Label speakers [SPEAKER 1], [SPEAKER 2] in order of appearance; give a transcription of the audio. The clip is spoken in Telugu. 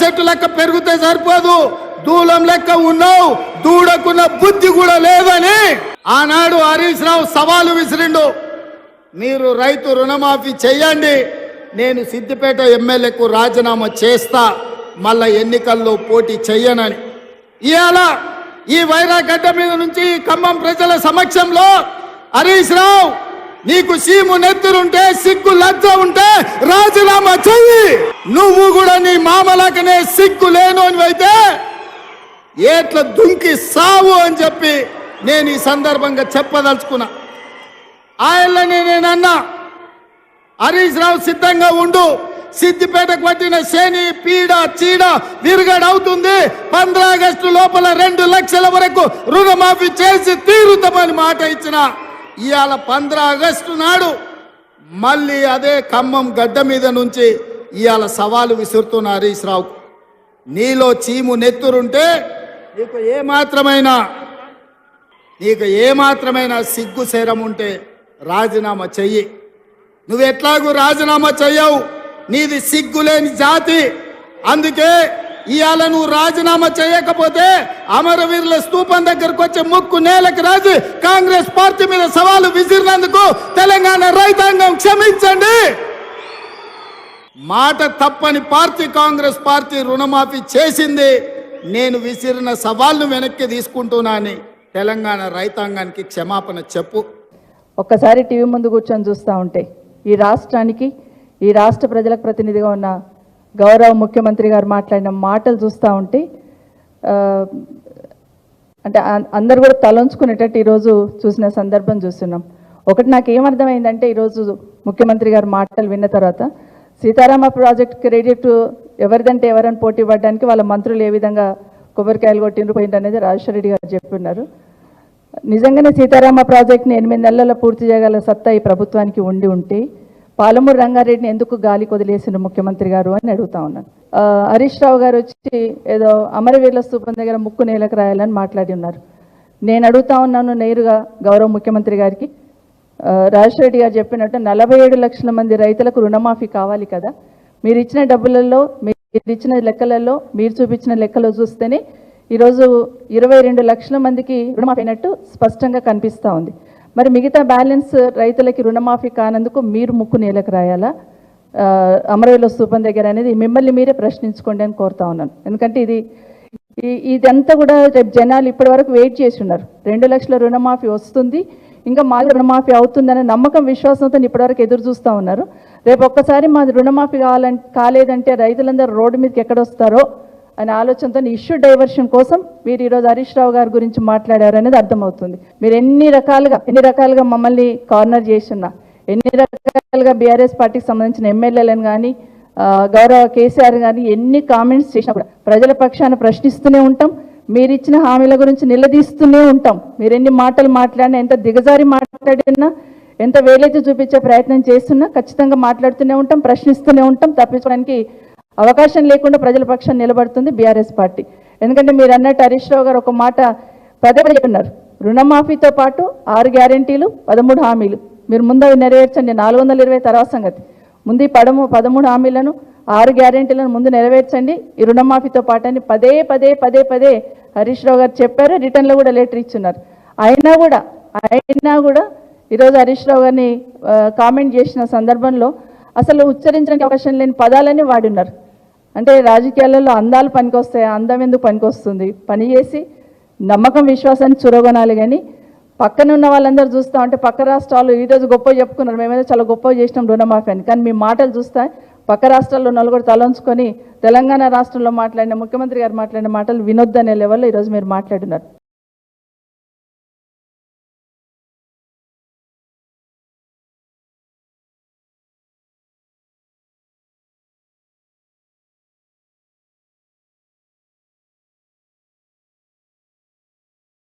[SPEAKER 1] చెట్టు లెక్క పెరిగితే సరిపోదు, దూలం లెక్క ఉన్నావు, దూడకున్న బుద్ధి కూడా లేదని ఆనాడు హరీష్ రావు సవాలు విసిరిండు. మీరు రైతు రుణమాఫీ చెయ్యండి, నేను సిద్దిపేట ఎమ్మెల్యేకు రాజీనామా చేస్తా, మళ్ళా ఎన్నికల్లో పోటీ చెయ్యనని. ఇవాళ ఈ వైరాగడ్డ మీద నుంచి ఖమ్మం ప్రజల సమక్షంలో హరీష్ రావు, నీకు సీము నెత్తురుంటే, సిగ్గు లజ్జ ఉంటే రాజీనామా చెయ్యి. నువ్వు కూడా నీ మామలకనే సిగ్గు లేను అని అయితే ఏట్ల దుంకి సావు అని చెప్పి నేను ఈ సందర్భంగా చెప్పదలుచుకున్నా. ఆయనని నేనన్నా, హరీష్ రావు సిద్ధంగా ఉండు, సిద్దిపేటకు పట్టిన శని పీడ చీడ విరుగడవుతుంది. 15 ఆగస్టు లోపల 2 లక్షల వరకు రుణమాఫీ చేసి తీరుతామని మాట ఇచ్చిన. ఇవాళ 15 ఆగస్టు నాడు మళ్ళీ అదే ఖమ్మం గడ్డ మీద నుంచి ఇవాళ సవాలు విసురుతున్న హరీష్ రావు, నీలో చీము నెత్తురుంటే నీకు ఏమాత్రమైనా సిగ్గు శరం ఉంటే రాజీనామా చెయ్యి. నువ్వు ఎట్లాగూ రాజీనామా చెయ్యవు, నీది సిగ్గులేని జాతి. అందుకే ఇవాళ నువ్వు రాజీనామా చేయకపోతే అమరవీరుల స్తూపం దగ్గరకు వచ్చే ముక్కు నేలకు రాజు కాంగ్రెస్ పార్టీ మీద సవాలు విసిరినందుకు తెలంగాణ రైతాంగం క్షమించండి. మాట తప్పని పార్టీ కాంగ్రెస్ పార్టీ రుణమాఫీ చేసింది. నేను విసిరిన సవాల్ను వెనక్కి తీసుకుంటున్నానని తెలంగాణ రైతాంగానికి క్షమాపణ చెప్పు.
[SPEAKER 2] ఒక్కసారి టీవీ ముందు కూర్చొని చూస్తూ ఉంటే ఈ రాష్ట్రానికి, ఈ రాష్ట్ర ప్రజలకు ప్రతినిధిగా ఉన్న గౌరవ ముఖ్యమంత్రి గారు మాట్లాడిన మాటలు చూస్తూ ఉంటే అంటే అందరు కూడా తలంచుకునేటట్టు ఈరోజు చూసిన సందర్భం చూస్తున్నాం. ఒకటి నాకు ఏమర్థమైందంటే, ఈరోజు ముఖ్యమంత్రి గారు మాటలు విన్న తర్వాత సీతారామ ప్రాజెక్ట్ క్రెడిట్ ఎవరిదంటే ఎవరైనా పోటీ పడడానికి వాళ్ళ మంత్రులు ఏ విధంగా కొబ్బరికాయలు కొట్టిండ్రు పోయింది అనేది రాజశేఖర రెడ్డి గారు చెప్పున్నారు. నిజంగానే సీతారామ ప్రాజెక్ట్ని 8 నెలల్లో పూర్తి చేయగల సత్తా ఈ ప్రభుత్వానికి ఉంటే పాలమూరు రంగారెడ్డిని ఎందుకు గాలి కొదిలేసిన ముఖ్యమంత్రి గారు అని అడుగుతా ఉన్నాను. హరీష్ రావు గారు వచ్చి ఏదో అమరవీరుల స్తూపం దగ్గర ముక్కు నేలకు రాయాలని మాట్లాడి ఉన్నారు. నేను అడుగుతా ఉన్నాను నేరుగా గౌరవ ముఖ్యమంత్రి గారికి, రాజశేఖర రెడ్డి గారు చెప్పినట్టు 47 లక్షల మంది రైతులకు రుణమాఫీ కావాలి కదా, మీరు ఇచ్చిన డబ్బులలో, మీరు ఇచ్చిన లెక్కలలో, మీరు చూపించిన లెక్కలో చూస్తేనే ఈరోజు 22 లక్షల మందికి రుణమాఫీ అయినట్టు స్పష్టంగా కనిపిస్తూ ఉంది. మరి మిగతా బ్యాలెన్స్ రైతులకి రుణమాఫీ కానందుకు మీరు ముక్కు నేలకు రాయాలా అమరవీరుల స్తూపం దగ్గర అనేది మిమ్మల్ని మీరే ప్రశ్నించుకోండి అని కోరుతా ఉన్నాను. ఎందుకంటే ఇదంతా కూడా రేపు జనాలు ఇప్పటి వరకు వెయిట్ చేసి ఉన్నారు. 2 లక్షల రుణమాఫీ వస్తుంది, ఇంకా మాది రుణమాఫీ అవుతుందనే నమ్మకం, విశ్వాసంతో ఇప్పటివరకు ఎదురు చూస్తూ ఉన్నారు. రేపు ఒక్కసారి మాది రుణమాఫీ కాలేదంటే రైతులందరూ రోడ్డు మీదకి ఎక్కడొస్తారో అనే ఆలోచనతో ఇష్యూ డైవర్షన్ కోసం మీరు ఈరోజు హరీష్ రావు గారి గురించి మాట్లాడారు అనేది అర్థమవుతుంది. మీరు ఎన్ని రకాలుగా మమ్మల్ని కార్నర్ చేస్తున్నా, ఎన్ని రకాలుగా బీఆర్ఎస్ పార్టీకి సంబంధించిన ఎమ్మెల్యేలను కానీ గౌరవ కేసీఆర్ కానీ ఎన్ని కామెంట్స్ చేసినా కూడా ప్రజల పక్షాన ప్రశ్నిస్తూనే ఉంటాం. మీరు ఇచ్చిన హామీల గురించి నిలదీస్తూనే ఉంటాం. మీరు ఎన్ని మాటలు మాట్లాడినా, ఎంత దిగజారి మాట్లాడినా, ఎంత వేలైతే చూపించే ప్రయత్నం చేస్తున్నా ఖచ్చితంగా మాట్లాడుతూనే ఉంటాం, ప్రశ్నిస్తూనే ఉంటాం. తప్పించడానికి అవకాశం లేకుండా ప్రజల పక్షాన్ని నిలబడుతుంది బీఆర్ఎస్ పార్టీ. ఎందుకంటే మీరు అన్నట్టు హరీష్ రావు గారు ఒక మాట పదే చెప్తున్నారు, రుణమాఫీతో పాటు 6 గ్యారెంటీలు 13 హామీలు మీరు ముందు అవి నెరవేర్చండి. 420 తర్వాత సంగతి. ముందు ఈ 13 హామీలను 6 గ్యారెంటీలను ముందు నెరవేర్చండి ఈ రుణమాఫీతో పాటు అని పదే హరీష్ రావు గారు చెప్పారు. రిటర్న్లో కూడా లెటర్ ఇచ్చున్నారు. అయినా కూడా ఈరోజు హరీష్ రావు గారిని కామెంట్ చేసిన సందర్భంలో అసలు ఉచ్చరించడానికి అవకాశం లేని పదాలని వాడిన్నారు. అంటే రాజకీయాలలో అందాలు పనికొస్తాయా, అందం ఎందుకు పనికొస్తుంది? పనిచేసి నమ్మకం విశ్వాసాన్ని చురగొనాలి. కానీ పక్కన ఉన్న వాళ్ళందరూ చూస్తూ ఉంటే పక్క రాష్ట్రాలు ఈరోజు గొప్ప చెప్పుకున్నారు, మేమేదో చాలా గొప్ప చేసినాం రుణమాఫీ అని. కానీ మీ మాటలు చూస్తే పక్క రాష్ట్రాల్లో నలుగురు తలంచుకొని తెలంగాణ రాష్ట్రంలో మాట్లాడిన ముఖ్యమంత్రి గారు మాట్లాడిన మాటలు వినొద్దనే లెవెల్లో ఈరోజు మీరు మాట్లాడినారు.